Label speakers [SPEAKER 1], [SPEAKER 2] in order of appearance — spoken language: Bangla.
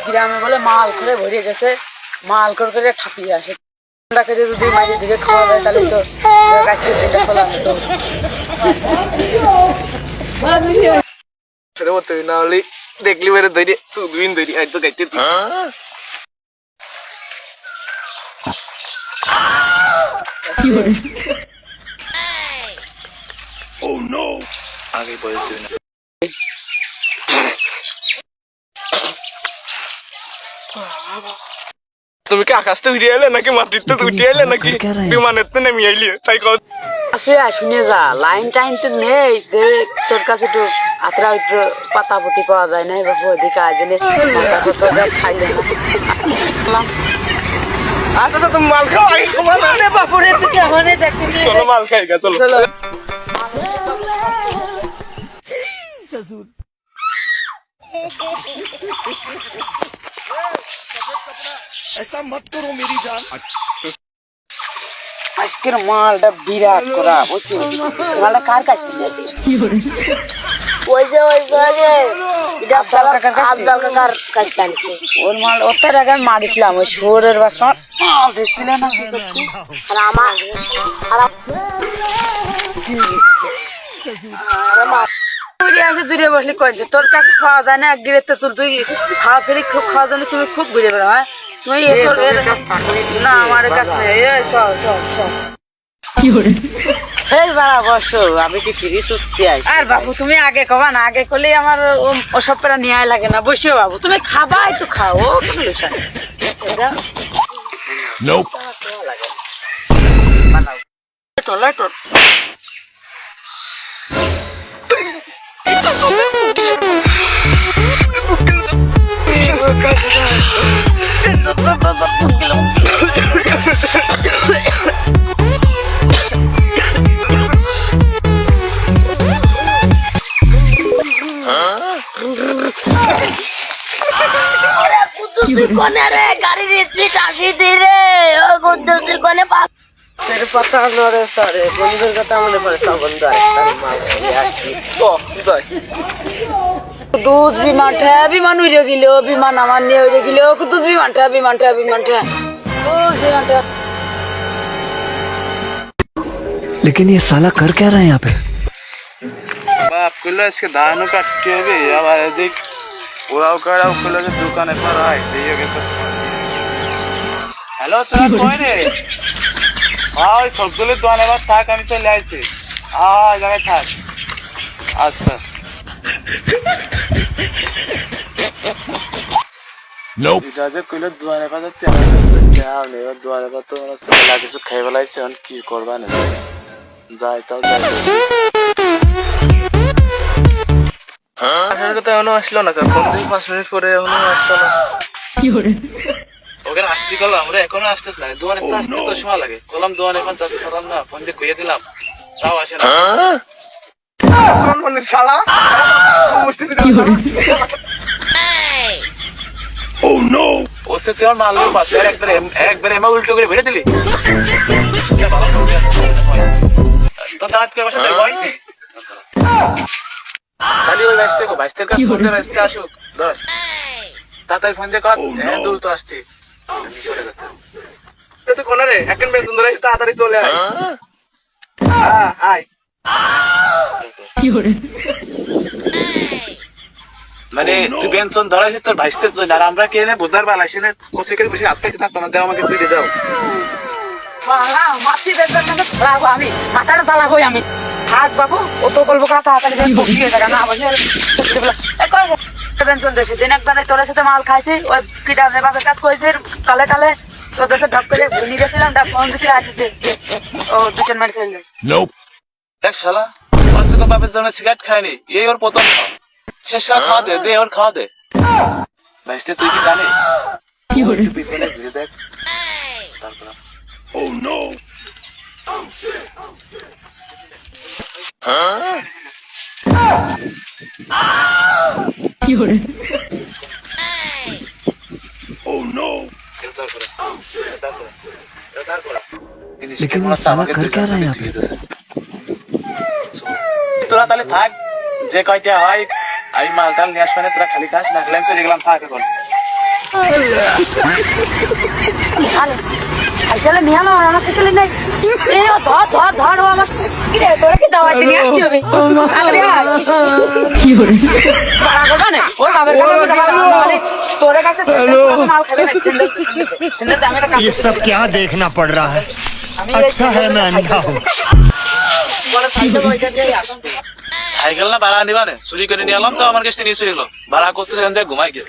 [SPEAKER 1] গ্রামে বলে মাল করে ভরে গেছে, মাল করে করে ঠাপিয়ে আসে। করে যদি মাঝে দিকে খাওয়া যায় তাহলে তো গাছের দিকে ফলানো তো
[SPEAKER 2] না হলে দেখলি বেড়ে ধরে চুদবিন ধরি আজ তো গাইতে আগে বয়স দিই না তুমি কি আকাশ থেকে উঠে এলে নাকি মাটিতে উঠে এলে নাকি বিমানের তো নেমে আইলি তাই কল
[SPEAKER 1] আছে শুনে যা লাইন টাইম তো নেই দেখ তোর কাছে একটু আত্রা একটু পাতা পুতি পাওয়া যায় না বাপু ওদিকে আজনে খাইলে না
[SPEAKER 2] আচ্ছা তুমি মাল খাও আগে তোমার
[SPEAKER 1] বাপুরে তুই কেমন দেখতে
[SPEAKER 2] চলো মাল খাই গা চলো
[SPEAKER 1] চলো
[SPEAKER 2] ऐसा मत करो मेरी जान
[SPEAKER 1] আজকের মালটা বিরাট করা বুঝছি মালটা কার কাছ থেকে আসে ওই যে আফজাল কাকার কাছ থেকে আনছে ওর মাল ওটার আগে মারিছিলাম ওই শোরের বাসন মাল দিচ্ছিল না আর আমার জুড়ে বসলি কই তোর কাছে খাওয়া যায় না একদিন তো তুই খাওয়া ফেরি খুব খাওয়ার জন্য তুমি খুব ঘুরে বেড়াও হ্যাঁ তুমি না আমার কাছে আমি কি ফিরি সুস্থ আর বাবু তুমি আগে কবা না আগে করলে আমার ওসব পেরা নিয়ে লাগে না বসে বাবু তুমি খাবা একটু খাও গাড়ির স্পিড 80 দিরে পাতা নড়ে সরে বন্ধুর কথা মনে পড়ে সব বন্ধু দুধ বিমান উড়ে গেল বিমান আমার নিয়ে উড়ে গেল দুধ বিমান
[SPEAKER 3] लेकिन ये साला कर क्या रहा है यहाँ पे
[SPEAKER 2] बाप कुल्ला इसके दानों काटते हो गए यार देख उड़ाव कराव कुल्ला के दुकान है पर आए देखिए तो हेलो তোরা কই রে ওই সবগুলো দোকানে বাদ থাক আমি চলে আইছি জায়গায় থাক আচ্ছা
[SPEAKER 3] Nope.
[SPEAKER 2] ইজাজে কইলো দোকানে বাদ তেল যাও নে দোকানে বাদ তো লাগে কিছু খাই বলাইছে এখন কি করবা না যাই তাও যাই আসলে তো এখনো আসলো না কারণ 5 মিনিট পরে এখনো আসলো না
[SPEAKER 1] কি করে
[SPEAKER 2] ওখানে আসতে গেলাম আমরা এখনো আসতেছ না দোকানে তো আসতে তো সময় লাগে কলম দোকানে এখন যাতে সরাম না ফোন দিয়ে কইয়ে দিলাম তাও আসে না শালা
[SPEAKER 3] Oh no!
[SPEAKER 2] ওসে তুই আমার মারলো পাশে একবার এমা উল্টো করে ভেড়ে দিলি তো দাঁত কে বসে দেখ ভাই খালি ওই বাইস্তের কাছে ফোন দিয়ে বাইস্তে আসুক ধর তাড়াতাড়ি ফোন দিয়ে কর হ্যাঁ দূর তো আসছি চলে যাচ্ছে তো কোন রে এখন বেতন ধরে তাড়াতাড়ি চলে আয় আয়
[SPEAKER 1] কি করে
[SPEAKER 2] মানে তুই বেনসন ধরাইছিস তোর ভাইস্তের জন্য আর আমরা কে এনে বোধার বেলা এসে কোসে করে বসে হাত থেকে থাকতো না দেও আমাকে দিয়ে দাও
[SPEAKER 1] আমি মাথাটা চালাবো আমি থাক বাবু ও তো বলবো তাড়াতাড়ি সেদিন একবার তোর সাথে মাল খাইছি ওই পিঠা বাপের কাজ করেছি কালে কালে তোদের সাথে ঢক করে ঘুরিয়ে গেছিলাম ফোন দিয়েছিল আসতে ও দুজন মারি চলে
[SPEAKER 3] Nope.
[SPEAKER 2] দেখ শালা ওর তো বাপের জন্য সিগারেট খায়নি এই ওর প্রথম শেষ খাওয়া দে ওর খাওয়া দে ভাইস্তে তুই কি জানিস
[SPEAKER 1] কি করে
[SPEAKER 2] পিছনে ঘুরে দেখ তারপর
[SPEAKER 3] Oh no!
[SPEAKER 1] কি করে
[SPEAKER 3] Oh no! लेकिन ये साला कर क्या रहा है यहाँ पे
[SPEAKER 2] তোরা তাহলে থাক যে কয়টা হয় আমি মালটাল নিয়ে আসবে না তোরা খালি খাস না গেলাম চলে গেলাম থাক এখন
[SPEAKER 1] আরে সাইকেলে নিয়ে আলো আমার সাইকেলে নেই এ ও ধর ধর ধর ও আমার কি রে তোরা কি দাওয়াত নিয়ে আসতে হবে আরে কি হরে পারা করবা না ওর বাবার কাছে তোর কাছে মাল খাবে না চিন্তা দামে টাকা
[SPEAKER 4] ये सब क्या देखना पड़ रहा है अच्छा है मैं अंधा हूँ
[SPEAKER 1] বড় সাইকেল ওইটা দিয়ে আসো
[SPEAKER 2] সাইকেল না ভাড়া নিবা না চুরি করে নিয়ে এলাম তো আমার কাছে নিয়ে চুরি গেলো ভাড়া করতে ঘুমাই গিয়ে